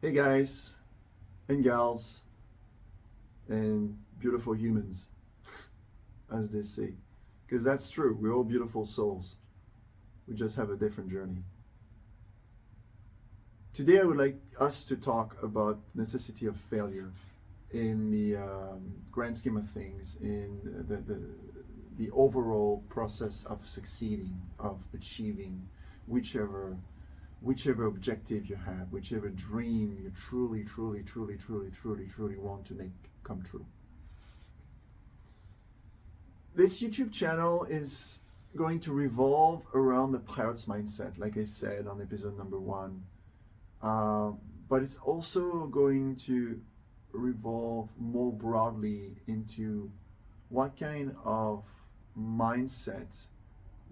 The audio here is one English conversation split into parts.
Hey guys and gals and beautiful humans, as they say. Because that's true, we're all beautiful souls. We just have a different journey. Today I would like us to talk about necessity of failure in the grand scheme of things, in the overall process of succeeding, of achieving whichever whichever objective you have, whichever dream you truly want to make come true. This YouTube channel is going to revolve around the pilot's mindset, like I said on episode number 1. But it's also going to revolve more broadly into what kind of mindset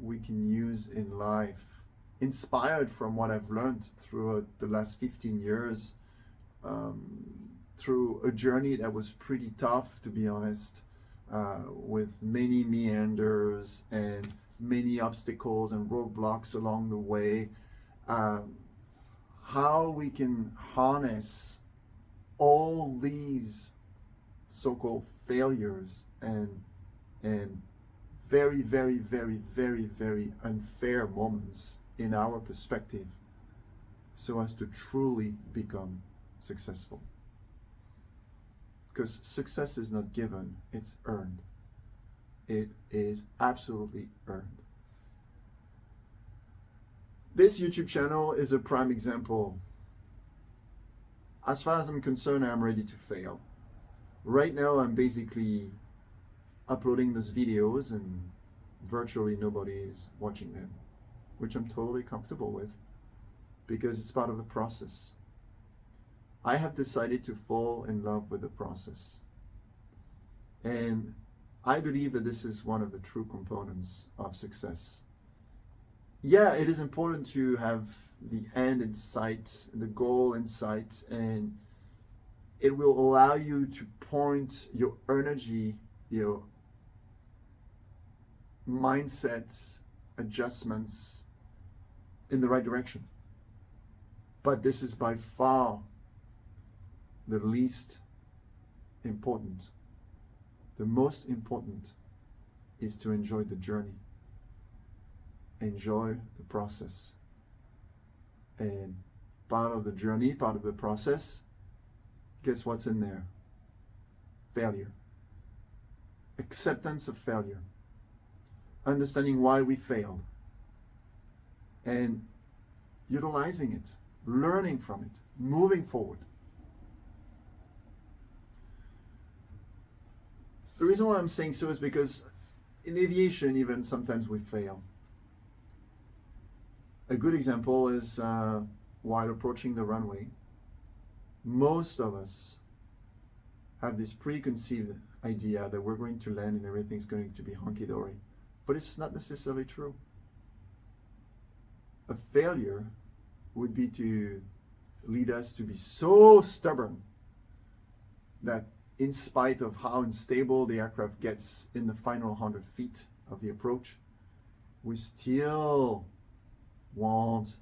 we can use in life, inspired from what I've learned throughout the last 15 years, through a journey that was pretty tough, to be honest, with many meanders and many obstacles and roadblocks along the way. How we can harness all these so-called failures and very unfair moments in our perspective so as to truly become successful. Because success is not given, it's earned. It is absolutely earned. This YouTube channel is a prime example. As far as I'm concerned, I'm ready to fail. Right now, I'm basically uploading those videos and virtually nobody is watching them, which I'm totally comfortable with because it's part of the process. I have decided to fall in love with the process. And I believe that this is one of the true components of success. Yeah, it is important to have the end in sight, the goal in sight, and it will allow you to point your energy, your mindset adjustments in the right direction. But this is by far the least important. The most important is to enjoy the journey. Enjoy the process. And part of the journey, part of the process, guess what's in there? Failure. Acceptance of failure. Understanding why we failed. And utilizing it. Learning from it. Moving forward. The reason why I'm saying so is because in aviation, even sometimes we fail. A good example is while approaching the runway, most of us have this preconceived idea that we're going to land and everything's going to be hunky-dory. But it's not necessarily true. A failure would be to lead us to be so stubborn that in spite of how unstable the aircraft gets in the final 100 feet of the approach, we still want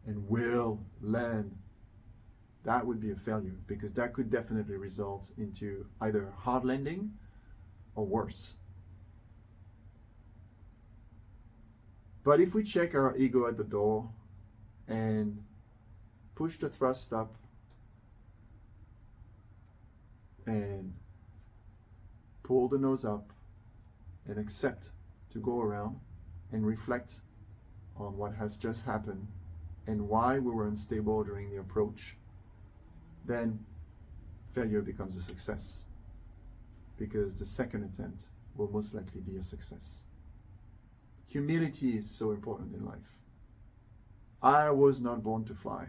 and will land. That would be a failure because that could definitely result into either a hard landing or worse. But if we check our ego at the door and push the thrust up and pull the nose up and accept to go around and reflect on what has just happened and why we were unstable during the approach, then failure becomes a success because the second attempt will most likely be a success. Humility is so important in life. I was not born to fly.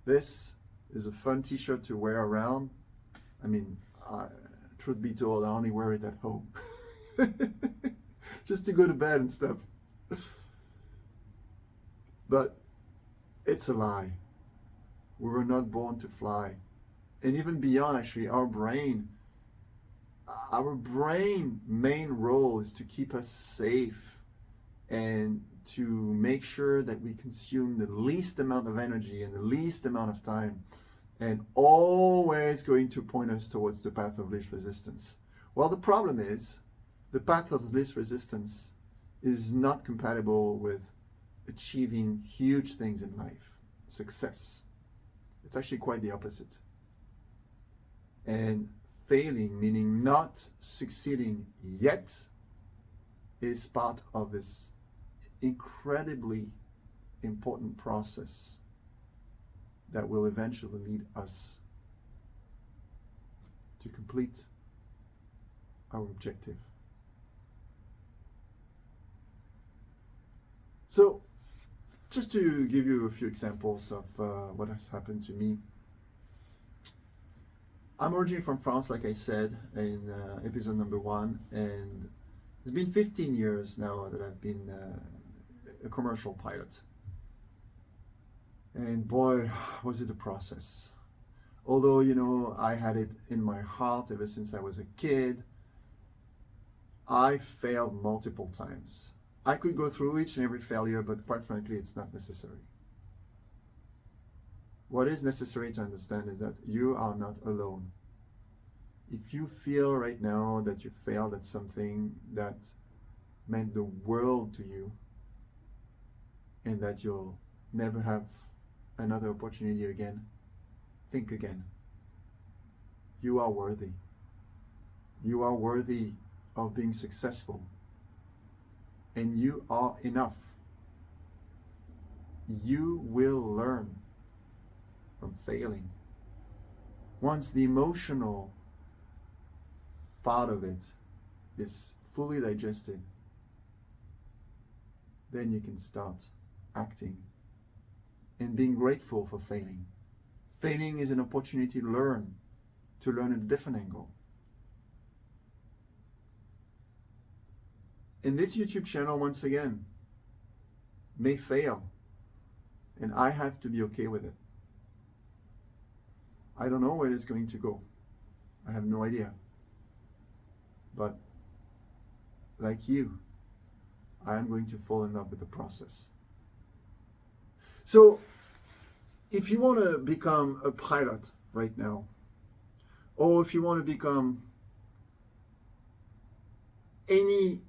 This is a fun t-shirt to wear around. I mean, truth be told, I only wear it at home. Just to go to bed and stuff. But it's a lie. We were not born to fly. And even beyond, actually, our brain main role is to keep us safe and to make sure that we consume the least amount of energy in the least amount of time and always going to point us towards the path of least resistance. Well, the problem is the path of least resistance is not compatible with achieving huge things in life, success. It's actually quite the opposite. And failing, meaning not succeeding yet, is part of this incredibly important process that will eventually lead us to complete our objective. So, just to give you a few examples of what has happened to me. I'm originally from France, like I said in episode number 1, and it's been 15 years now that I've been a commercial pilot. And boy, was it a process. Although, you know, I had it in my heart ever since I was a kid, I failed multiple times. I could go through each and every failure, but quite frankly, it's not necessary. What is necessary to understand is that you are not alone. If you feel right now that you failed at something that meant the world to you, and that you'll never have another opportunity again, think again. You are worthy. You are worthy of being successful. And you are enough. You will learn from failing. Once the emotional part of it is fully digested, then you can start acting and being grateful for failing. Failing is an opportunity to learn at a different angle. And this YouTube channel, once again, may fail, and I have to be okay with it. I don't know where it's going to go. I have no idea. But like you, I am going to fall in love with the process. So, if you want to become a pilot right now, or if you want to become anything,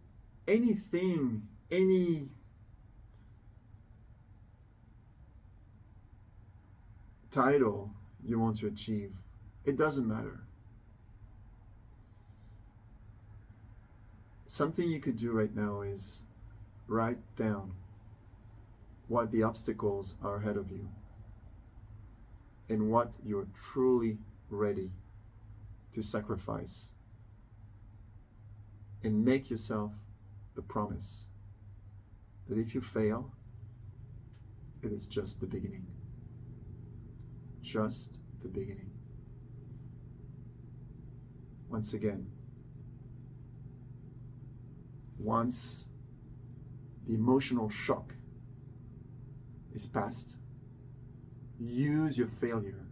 any title you want to achieve, it doesn't matter. Something you could do right now is write down what the obstacles are ahead of you and what you're truly ready to sacrifice, and make yourself the promise that if you fail, it is just the beginning. Just the beginning. Once again, once the emotional shock is past, use your failure.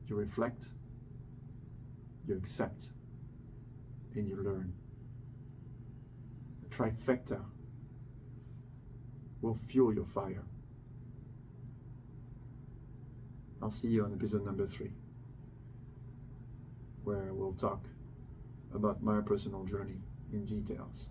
You reflect, you accept, and you learn. The trifecta will fuel your fire. I'll see you on episode number 3, where we'll talk about my personal journey in details.